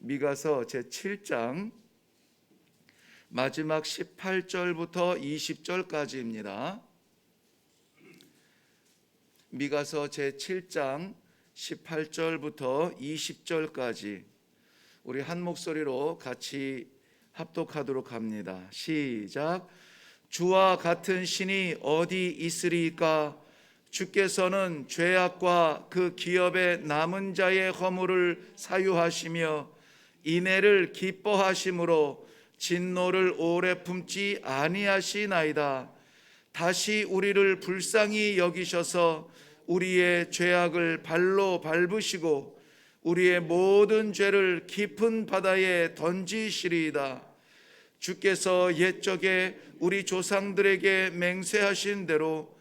미가서 제7장 마지막 18절부터 20절까지입니다. 미가서 제7장 18절부터 20절까지 우리 한 목소리로 같이 합독하도록 합니다. 시작. 주와 같은 신이 어디 있으리까? 주께서는 죄악과 그 기업의 남은 자의 허물을 사유하시며 인애를 기뻐하심으로 진노를 오래 품지 아니하시나이다. 다시 우리를 불쌍히 여기셔서 우리의 죄악을 발로 밟으시고 우리의 모든 죄를 깊은 바다에 던지시리이다. 주께서 옛적에 우리 조상들에게 맹세하신 대로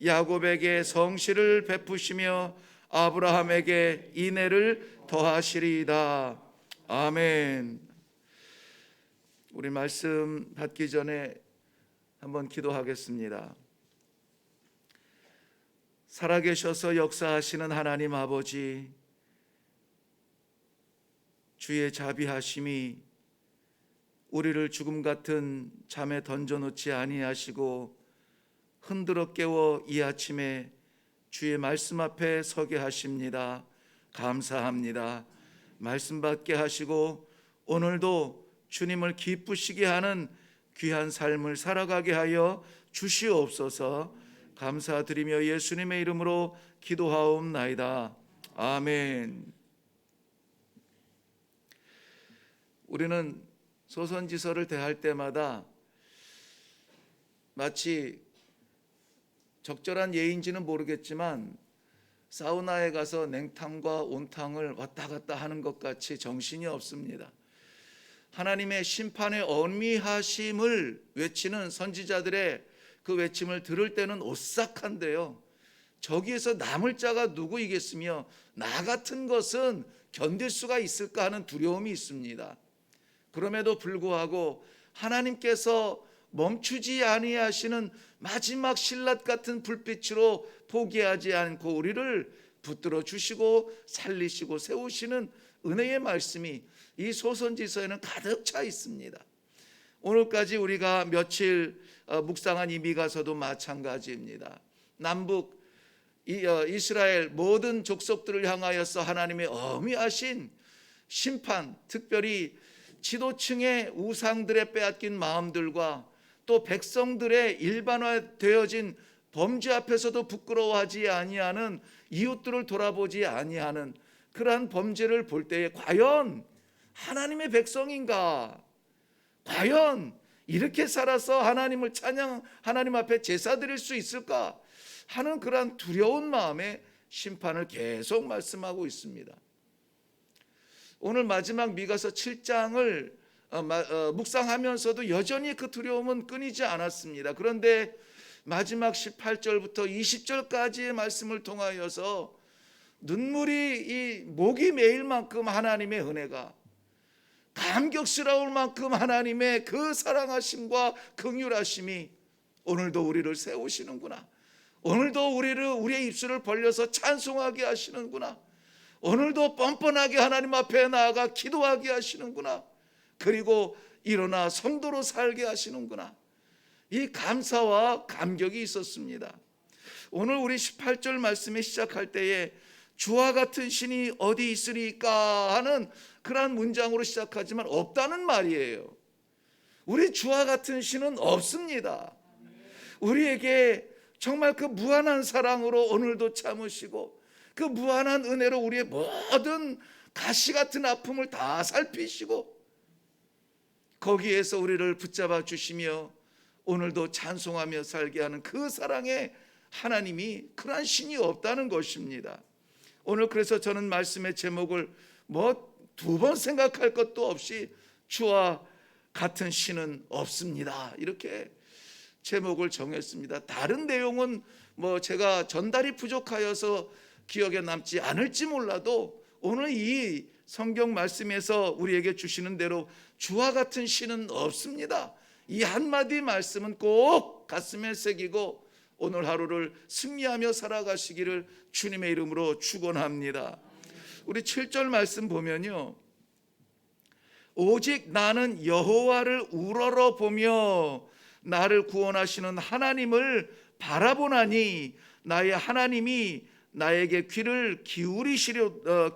야곱에게 성실을 베푸시며 아브라함에게 인애를 더하시리이다. 아멘. 우리 말씀 받기 전에 한번 기도하겠습니다. 살아계셔서 역사하시는 하나님 아버지, 주의 자비하심이 우리를 죽음 같은 잠에 던져놓지 아니하시고 흔들어 깨워 이 아침에 주의 말씀 앞에 서게 하십니다. 감사합니다. 말씀 받게 하시고 오늘도 주님을 기쁘시게 하는 귀한 삶을 살아가게 하여 주시옵소서. 감사드리며 예수님의 이름으로 기도하옵나이다. 아멘. 우리는 소선지서를 대할 때마다 마치 적절한 예인지는 모르겠지만 사우나에 가서 냉탕과 온탕을 왔다 갔다 하는 것 같이 정신이 없습니다. 하나님의 심판의 엄미하심을 외치는 선지자들의 그 외침을 들을 때는 오싹한데요, 저기에서 남을 자가 누구이겠으며 나 같은 것은 견딜 수가 있을까 하는 두려움이 있습니다. 그럼에도 불구하고 하나님께서 멈추지 아니하시는 마지막 신라 같은 불빛으로 포기하지 않고 우리를 붙들어 주시고 살리시고 세우시는 은혜의 말씀이 이 소선지서에는 가득 차 있습니다. 오늘까지 우리가 며칠 묵상한 이 미가서도 마찬가지입니다. 남북 이스라엘 모든 족속들을 향하여서 하나님의 어미하신 심판, 특별히 지도층의 우상들의 빼앗긴 마음들과 또 백성들의 일반화되어진 범죄 앞에서도 부끄러워하지 아니하는, 이웃들을 돌아보지 아니하는 그러한 범죄를 볼 때에 과연 하나님의 백성인가? 과연 이렇게 살아서 하나님을 찬양, 하나님 앞에 제사 드릴 수 있을까? 하는 그러한 두려운 마음에 심판을 계속 말씀하고 있습니다. 오늘 마지막 미가서 7장을 묵상하면서도 여전히 그 두려움은 끊이지 않았습니다. 그런데 마지막 18절부터 20절까지의 말씀을 통하여서 눈물이 이 목이 메일 만큼 하나님의 은혜가, 감격스러울 만큼 하나님의 그 사랑하심과 긍휼하심이 오늘도 우리를 세우시는구나. 오늘도 우리의 입술을 벌려서 찬송하게 하시는구나. 오늘도 뻔뻔하게 하나님 앞에 나아가 기도하게 하시는구나. 그리고 일어나 성도로 살게 하시는구나. 이 감사와 감격이 있었습니다. 오늘 우리 18절 말씀에 시작할 때에 주와 같은 신이 어디 있으리까 하는 그러한 문장으로 시작하지만 없다는 말이에요. 우리 주와 같은 신은 없습니다. 우리에게 정말 그 무한한 사랑으로 오늘도 참으시고 그 무한한 은혜로 우리의 모든 가시 같은 아픔을 다 살피시고 거기에서 우리를 붙잡아 주시며 오늘도 찬송하며 살게 하는 그 사랑의 하나님이, 그러한 신이 없다는 것입니다. 오늘 그래서 저는 말씀의 제목을 두 번 생각할 것도 없이 주와 같은 신은 없습니다, 이렇게 제목을 정했습니다. 다른 내용은 제가 전달이 부족하여서 기억에 남지 않을지 몰라도 오늘 이 성경 말씀에서 우리에게 주시는 대로 주와 같은 신은 없습니다. 이 한마디 말씀은 꼭 가슴에 새기고 오늘 하루를 승리하며 살아가시기를 주님의 이름으로 축원합니다. 우리 7절 말씀 보면요, 오직 나는 여호와를 우러러 보며 나를 구원하시는 하나님을 바라보나니 나의 하나님이 나에게 귀를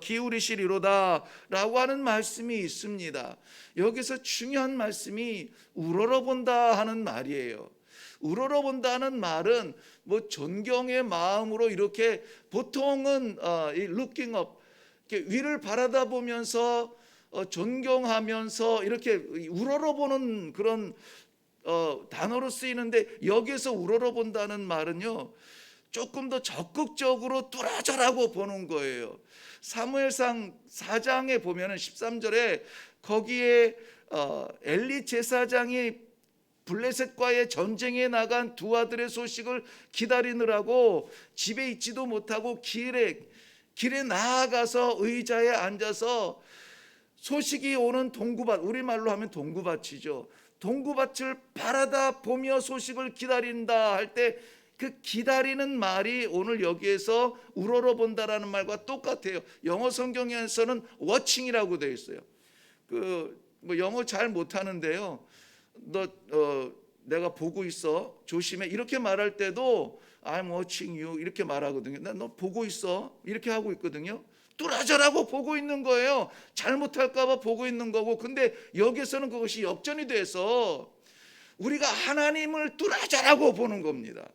기울이시리로다 라고 하는 말씀이 있습니다. 여기서 중요한 말씀이 우러러 본다 하는 말이에요. 우러러 본다는 말은 뭐 존경의 마음으로 이렇게 보통은 looking up, 이렇게 위를 바라다보면서 존경하면서 이렇게 우러러 보는 그런 단어로 쓰이는데, 여기에서 우러러 본다는 말은요 조금 더 적극적으로 뚫어져라고 보는 거예요. 사무엘상 4장에 보면은 13절에 거기에 엘리 제사장이 블레셋과의 전쟁에 나간 두 아들의 소식을 기다리느라고 집에 있지도 못하고 길에 나아가서 의자에 앉아서 소식이 오는 동구밭, 우리말로 하면 동구밭이죠. 동구밭을 바라다 보며 소식을 기다린다 할 때 그 기다리는 말이 오늘 여기에서 우러러 본다라는 말과 똑같아요. 영어 성경에서는 watching이라고 되어 있어요. 뭐 영어 잘 못하는데요, 내가 보고 있어, 조심해, 이렇게 말할 때도 I'm watching you 이렇게 말하거든요. 너 보고 있어 이렇게 하고 있거든요. 뚫어져라고 보고 있는 거예요. 잘못할까 봐 보고 있는 거고. 근데 여기서는 그것이 역전이 돼서 우리가 하나님을 뚫어져라고 보는 겁니다.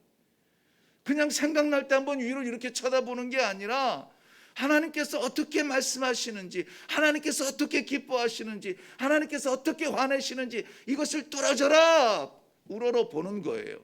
그냥 생각날 때 한번 위로 이렇게 쳐다보는 게 아니라 하나님께서 어떻게 말씀하시는지, 하나님께서 어떻게 기뻐하시는지, 하나님께서 어떻게 화내시는지 이것을 뚫어져라 우러러 보는 거예요.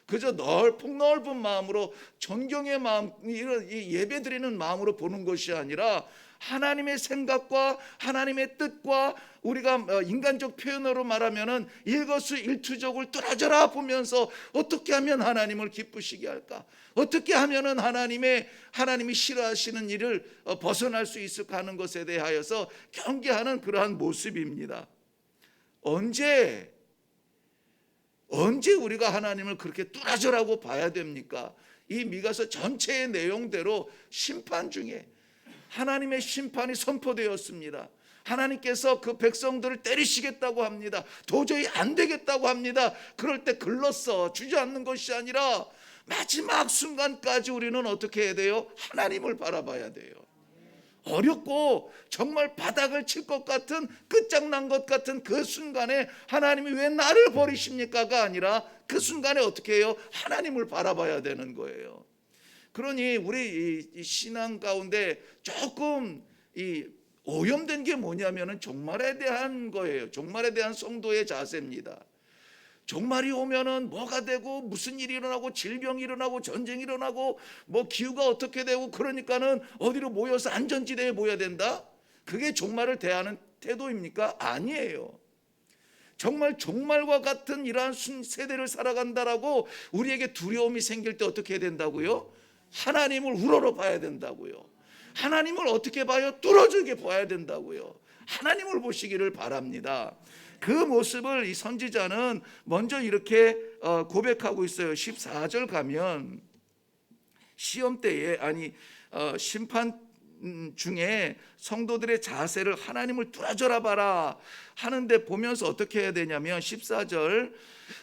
그저 폭넓은 마음으로 존경의 마음, 이 예배드리는 마음으로 보는 것이 아니라 하나님의 생각과 하나님의 뜻과 우리가 인간적 표현으로 말하면은 일거수일투족을 뚫어져라 보면서 어떻게 하면 하나님을 기쁘시게 할까? 어떻게 하면은 하나님이 싫어하시는 일을 벗어날 수 있을까 하는 것에 대하여서 경계하는 그러한 모습입니다. 언제 우리가 하나님을 그렇게 뚫어져라고 봐야 됩니까? 이 미가서 전체의 내용대로 심판 중에 하나님의 심판이 선포되었습니다. 하나님께서 그 백성들을 때리시겠다고 합니다. 도저히 안 되겠다고 합니다. 그럴 때 글렀어 주저앉는 것이 아니라 마지막 순간까지 우리는 어떻게 해야 돼요? 하나님을 바라봐야 돼요. 어렵고 정말 바닥을 칠 것 같은, 끝장난 것 같은 그 순간에 하나님이 왜 나를 버리십니까가 아니라 그 순간에 어떻게 해요? 하나님을 바라봐야 되는 거예요. 그러니 우리 이 신앙 가운데 조금 오염된 게 뭐냐면은 종말에 대한 거예요. 종말에 대한 성도의 자세입니다. 종말이 오면은 뭐가 되고 무슨 일이 일어나고 질병이 일어나고 전쟁이 일어나고 뭐 기후가 어떻게 되고, 그러니까는 어디로 모여서 안전지대에 모여야 된다? 그게 종말을 대하는 태도입니까? 아니에요. 정말 종말과 같은 이러한 세대를 살아간다라고 우리에게 두려움이 생길 때 어떻게 해야 된다고요? 하나님을 우러러 봐야 된다고요. 하나님을 어떻게 봐요? 뚫어지게 봐야 된다고요. 하나님을 보시기를 바랍니다. 그 모습을 이 선지자는 먼저 이렇게 고백하고 있어요. 14절 가면 시험 때에 심판 중에 성도들의 자세를 하나님을 뚫어져라 봐라 하는데 보면서 어떻게 해야 되냐면 14절,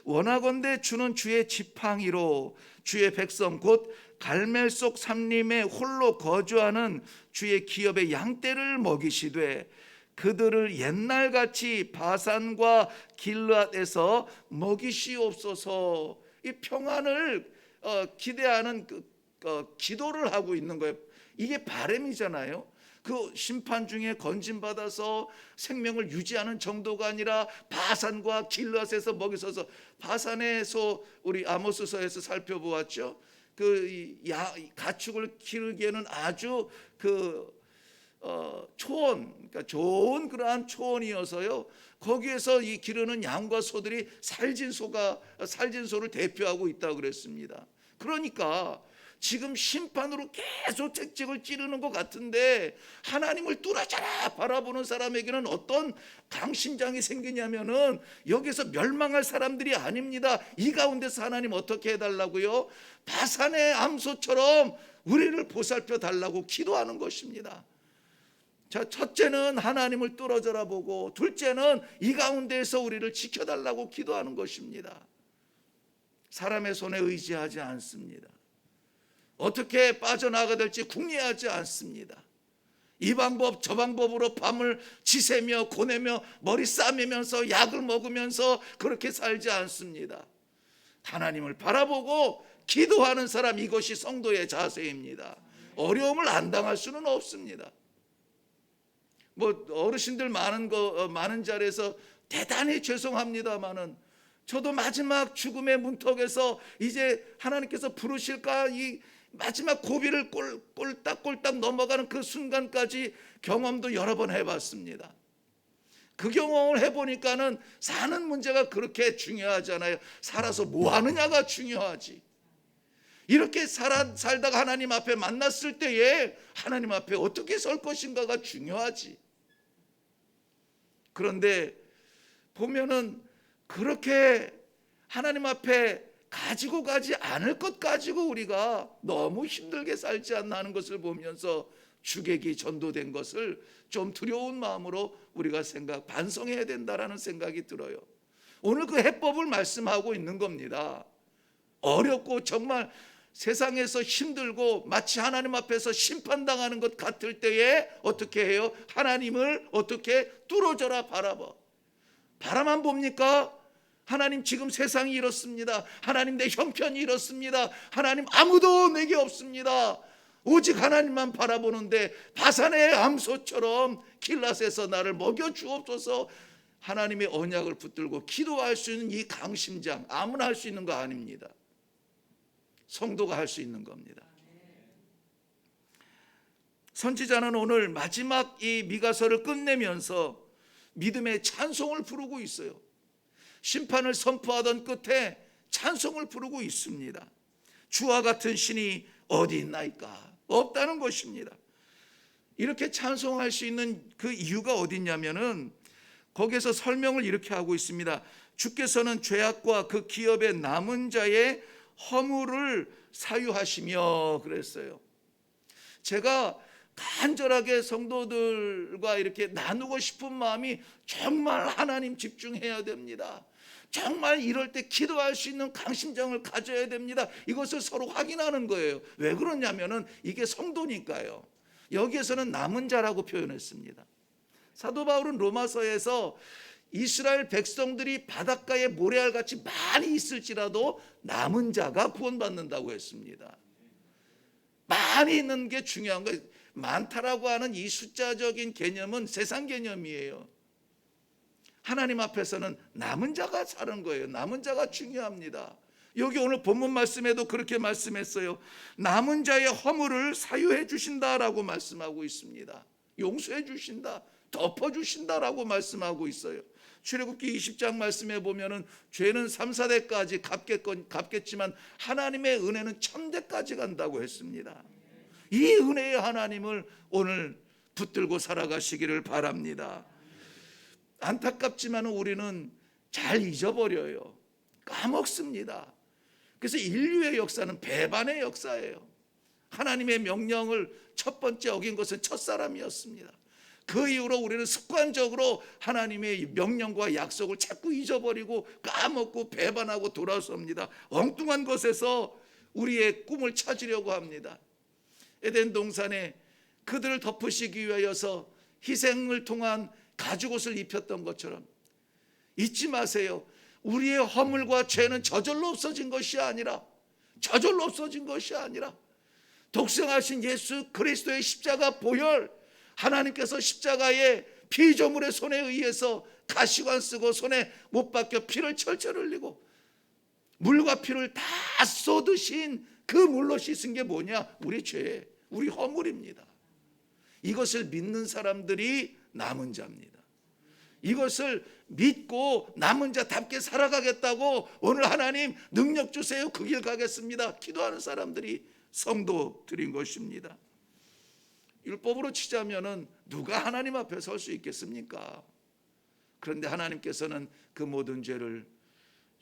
원하건대 주는 주의 지팡이로 주의 백성 곧 갈멜 속 삼림에 홀로 거주하는 주의 기업의 양떼를 먹이시되 그들을 옛날같이 바산과 길르앗에서 먹이시옵소서. 이 평안을 기대하는 기도를 하고 있는 거예요. 이게 바람이잖아요. 그 심판 중에 건진받아서 생명을 유지하는 정도가 아니라 바산과 길르앗에서 먹이셔서, 바산에서 우리 아모스서에서 살펴보았죠. 가축을 기르기에는 아주 초원, 그러니까 좋은 그러한 초원이어서요. 거기에서 이 기르는 양과 소들이 살진 소를 대표하고 있다고 그랬습니다. 그러니까 지금 심판으로 계속 채찍을 찌르는 것 같은데 하나님을 뚫어져라 바라보는 사람에게는 어떤 강심장이 생기냐면은 여기서 멸망할 사람들이 아닙니다. 이 가운데서 하나님 어떻게 해달라고요? 바산의 암소처럼 우리를 보살펴 달라고 기도하는 것입니다. 자, 첫째는 하나님을 뚫어져라 보고, 둘째는 이 가운데에서 우리를 지켜달라고 기도하는 것입니다. 사람의 손에 의지하지 않습니다. 어떻게 빠져나가야 될지 궁리하지 않습니다. 이 방법 저 방법으로 밤을 지새며 고내며 머리 싸매면서 약을 먹으면서 그렇게 살지 않습니다. 하나님을 바라보고 기도하는 사람, 이것이 성도의 자세입니다. 어려움을 안 당할 수는 없습니다. 뭐 어르신들 많은 자리에서 대단히 죄송합니다마는, 저도 마지막 죽음의 문턱에서 이제 하나님께서 부르실까, 이 마지막 고비를 꼴딱꼴딱 넘어가는 그 순간까지 경험도 여러 번 해봤습니다. 그 경험을 해보니까는 사는 문제가 그렇게 중요하잖아요. 살아서 뭐 하느냐가 중요하지. 이렇게 살다가 하나님 앞에 만났을 때에 하나님 앞에 어떻게 설 것인가가 중요하지. 그런데 보면은 그렇게 하나님 앞에 가지고 가지 않을 것 가지고 우리가 너무 힘들게 살지 않나 하는 것을 보면서 주객이 전도된 것을 좀 두려운 마음으로 우리가 반성해야 된다라는 생각이 들어요. 오늘 그 해법을 말씀하고 있는 겁니다. 어렵고 정말 세상에서 힘들고 마치 하나님 앞에서 심판당하는 것 같을 때에 어떻게 해요? 하나님을 어떻게 뚫어져라 바라봐. 바라만 봅니까? 하나님 지금 세상이 이렇습니다. 하나님 내 형편이 이렇습니다. 하나님 아무도 내게 없습니다. 오직 하나님만 바라보는데 바산의 암소처럼 길랏에서 나를 먹여 주옵소서. 하나님의 언약을 붙들고 기도할 수 있는 이 강심장, 아무나 할 수 있는 거 아닙니다. 성도가 할 수 있는 겁니다. 선지자는 오늘 마지막 이 미가서를 끝내면서 믿음의 찬송을 부르고 있어요. 심판을 선포하던 끝에 찬송을 부르고 있습니다. 주와 같은 신이 어디 있나이까? 없다는 것입니다. 이렇게 찬송할 수 있는 그 이유가 어디 있냐면은 거기에서 설명을 이렇게 하고 있습니다. 주께서는 죄악과 그 기업의 남은 자의 허물을 사유하시며 그랬어요. 제가 간절하게 성도들과 이렇게 나누고 싶은 마음이 정말 하나님 집중해야 됩니다. 정말 이럴 때 기도할 수 있는 강심장을 가져야 됩니다. 이것을 서로 확인하는 거예요. 왜 그러냐면은 이게 성도니까요. 여기에서는 남은 자라고 표현했습니다. 사도 바울은 로마서에서 이스라엘 백성들이 바닷가에 모래알같이 많이 있을지라도 남은 자가 구원받는다고 했습니다. 많이 있는 게 중요한 거예요. 많다라고 하는 이 숫자적인 개념은 세상 개념이에요. 하나님 앞에서는 남은 자가 사는 거예요. 남은 자가 중요합니다. 여기 오늘 본문 말씀에도 그렇게 말씀했어요. 남은 자의 허물을 사유해 주신다라고 말씀하고 있습니다. 용서해 주신다, 덮어 주신다라고 말씀하고 있어요. 출애굽기 20장 말씀에 보면은 죄는 3, 4대까지 갚겠지만 하나님의 은혜는 1000대까지 간다고 했습니다. 이 은혜의 하나님을 오늘 붙들고 살아가시기를 바랍니다. 안타깝지만 우리는 잘 잊어버려요. 까먹습니다. 그래서 인류의 역사는 배반의 역사예요. 하나님의 명령을 첫 번째 어긴 것은 첫사람이었습니다. 그 이후로 우리는 습관적으로 하나님의 명령과 약속을 자꾸 잊어버리고 까먹고 배반하고 돌아섭니다. 엉뚱한 것에서 우리의 꿈을 찾으려고 합니다. 에덴 동산에 그들을 덮으시기 위하여서 희생을 통한 가죽옷을 입혔던 것처럼 잊지 마세요. 우리의 허물과 죄는 저절로 없어진 것이 아니라 독생하신 예수 그리스도의 십자가 보혈, 하나님께서 십자가의 피조물의 손에 의해서 가시관 쓰고 손에 못 박혀 피를 철철 흘리고 물과 피를 다 쏟으신 그 물로 씻은 게 뭐냐? 우리 죄, 우리 허물입니다. 이것을 믿는 사람들이 남은 자입니다. 이것을 믿고 남은 자답게 살아가겠다고 오늘 하나님 능력 주세요, 그 길 가겠습니다 기도하는 사람들이 성도들인 것입니다. 율법으로 치자면은 누가 하나님 앞에 설 수 있겠습니까? 그런데 하나님께서는 그 모든 죄를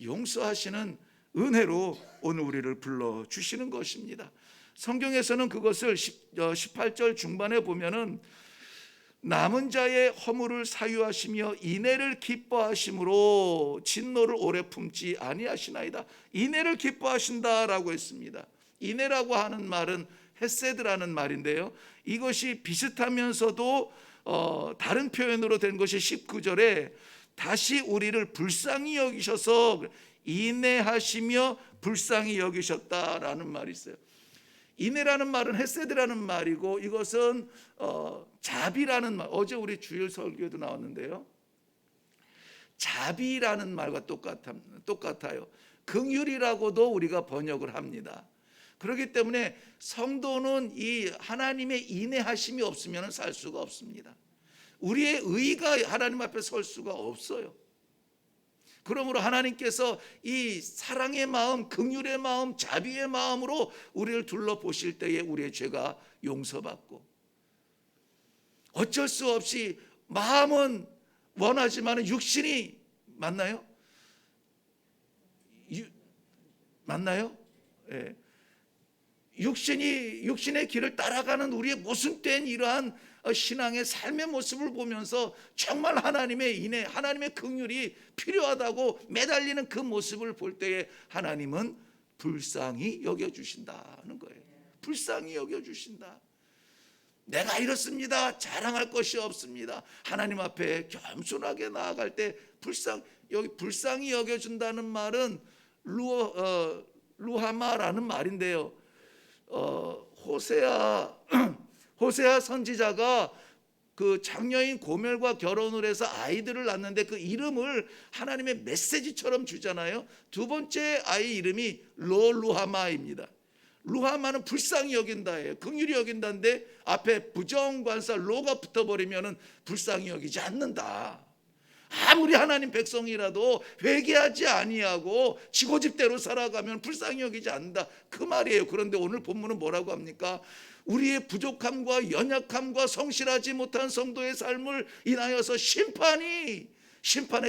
용서하시는 은혜로 오늘 우리를 불러주시는 것입니다. 성경에서는 그것을 18절 중반에 보면은 남은 자의 허물을 사유하시며 인애를 기뻐하심으로 진노를 오래 품지 아니하시나이다. 인애를 기뻐하신다라고 했습니다. 인애라고 하는 말은 헤세드라는 말인데요, 이것이 비슷하면서도 다른 표현으로 된 것이 19절에 다시 우리를 불쌍히 여기셔서 인애하시며 불쌍히 여기셨다라는 말이 있어요. 인애라는 말은 헤세드라는 말이고, 이것은 자비라는 말, 어제 우리 주일 설교에도 나왔는데요, 자비라는 말과 똑같아요. 긍휼이라고도 우리가 번역을 합니다. 그렇기 때문에 성도는 이 하나님의 인애하심이 없으면 살 수가 없습니다. 우리의 의가 하나님 앞에 설 수가 없어요. 그러므로 하나님께서 이 사랑의 마음, 긍휼의 마음, 자비의 마음으로 우리를 둘러보실 때에 우리의 죄가 용서받고, 어쩔 수 없이 마음은 원하지만 육신이 맞나요? 맞나요? 예. 육신의 길을 따라가는 우리의 모순된 이러한 신앙의 삶의 모습을 보면서 정말 하나님의 인애, 하나님의 긍휼이 필요하다고 매달리는 그 모습을 볼 때에 하나님은 불쌍히 여겨주신다는 거예요. 불쌍히 여겨주신다. 내가 이렇습니다, 자랑할 것이 없습니다, 하나님 앞에 겸손하게 나아갈 때 불쌍히 여겨준다는 말은 루하마라는 말인데요, 호세아 선지자가 그 장녀인 고멜과 결혼을 해서 아이들을 낳는데 그 이름을 하나님의 메시지처럼 주잖아요. 두 번째 아이 이름이 루하마입니다. 루하마는 불쌍히 여긴다예요. 긍휼히 여긴다인데 앞에 부정관사 로가 붙어버리면 불쌍히 여기지 않는다. 아무리 하나님 백성이라도 회개하지 아니하고 지고집대로 살아가면 불쌍히 여기지 않는다, 그 말이에요. 그런데 오늘 본문은 뭐라고 합니까? 우리의 부족함과 연약함과 성실하지 못한 성도의 삶을 인하여서 심판의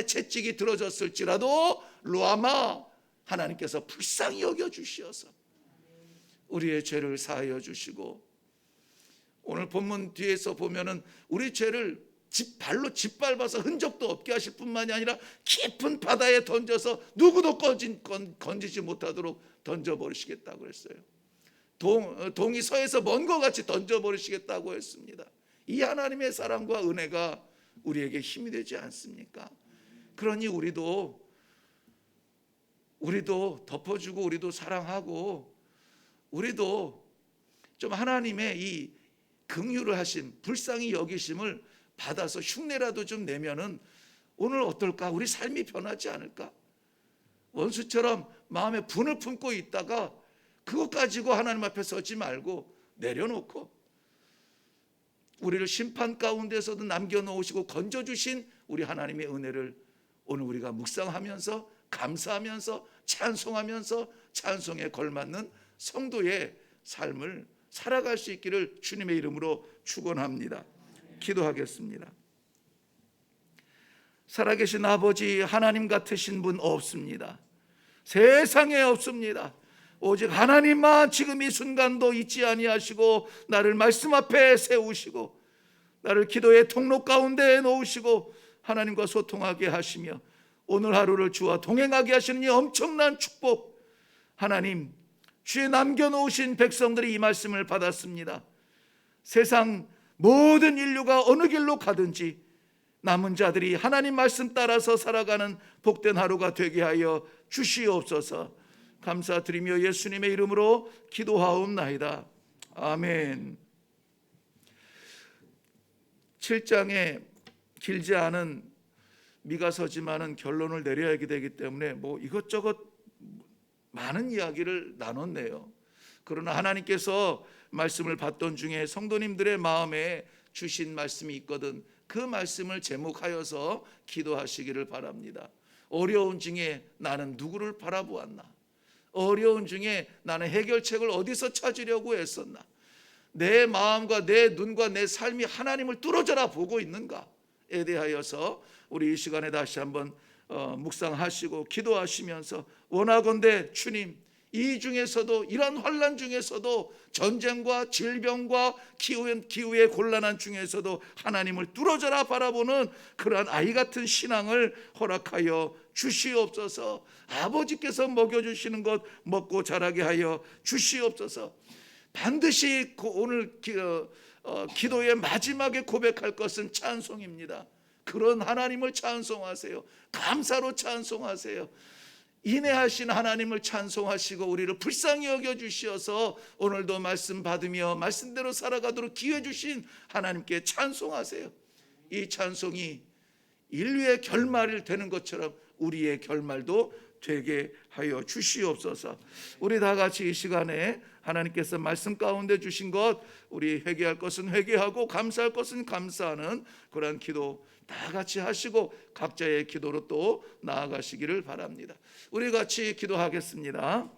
채찍이 들어졌을지라도 루아마, 하나님께서 불쌍히 여겨주시어서 우리의 죄를 사하여 주시고, 오늘 본문 뒤에서 보면은 우리 죄를 발로 짓밟아서 흔적도 없게 하실 뿐만이 아니라 깊은 바다에 던져서 누구도 건지지 못하도록 던져버리시겠다고 했어요. 동이 서에서 먼 것 같이 던져버리시겠다고 했습니다. 이 하나님의 사랑과 은혜가 우리에게 힘이 되지 않습니까? 그러니 우리도 덮어주고, 우리도 사랑하고, 우리도 좀 하나님의 이 긍휼을 하심, 불쌍히 여기심을 받아서 흉내라도 좀 내면은 오늘 어떨까? 우리 삶이 변하지 않을까? 원수처럼 마음에 분을 품고 있다가 그것 가지고 하나님 앞에 서지 말고 내려놓고, 우리를 심판 가운데서도 남겨놓으시고 건져주신 우리 하나님의 은혜를 오늘 우리가 묵상하면서 감사하면서 찬송하면서 찬송에 걸맞는 성도의 삶을 살아갈 수 있기를 주님의 이름으로 축원합니다. 기도하겠습니다. 살아계신 아버지, 하나님 같으신 분 없습니다. 세상에 없습니다. 오직 하나님만 지금 이 순간도 잊지 아니하시고 나를 말씀 앞에 세우시고 나를 기도의 통로 가운데 놓으시고 하나님과 소통하게 하시며 오늘 하루를 주와 동행하게 하시는 이 엄청난 축복, 하나님, 주의 남겨놓으신 백성들이 이 말씀을 받았습니다. 세상 모든 인류가 어느 길로 가든지 남은 자들이 하나님 말씀 따라서 살아가는 복된 하루가 되게 하여 주시옵소서. 감사드리며 예수님의 이름으로 기도하옵나이다. 아멘. 7장에 길지 않은 미가서지만은 결론을 내려야 되기 때문에 이것저것 많은 이야기를 나눴네요. 그러나 하나님께서 말씀을 받던 중에 성도님들의 마음에 주신 말씀이 있거든 그 말씀을 제목하여서 기도하시기를 바랍니다. 어려운 중에 나는 누구를 바라보았나? 어려운 중에 나는 해결책을 어디서 찾으려고 했었나? 내 마음과 내 눈과 내 삶이 하나님을 뚫어져라 보고 있는가에 대하여서 우리 이 시간에 다시 한번 묵상하시고 기도하시면서 원하건대 주님, 이 중에서도, 이런 환난 중에서도, 전쟁과 질병과 기후의 곤란한 중에서도 하나님을 뚫어져라 바라보는 그러한 아이 같은 신앙을 허락하여 주시옵소서. 아버지께서 먹여주시는 것 먹고 자라게 하여 주시옵소서. 반드시 오늘 기도의 마지막에 고백할 것은 찬송입니다. 그런 하나님을 찬송하세요. 감사로 찬송하세요. 인내하신 하나님을 찬송하시고 우리를 불쌍히 여겨주시어서 오늘도 말씀 받으며 말씀대로 살아가도록 기회 주신 하나님께 찬송하세요. 이 찬송이 인류의 결말이 되는 것처럼 우리의 결말도 되게 하여 주시옵소서. 우리 다 같이 이 시간에 하나님께서 말씀 가운데 주신 것, 우리 회개할 것은 회개하고 감사할 것은 감사하는 그러한 기도 다 같이 하시고 각자의 기도로 또 나아가시기를 바랍니다. 우리 같이 기도하겠습니다.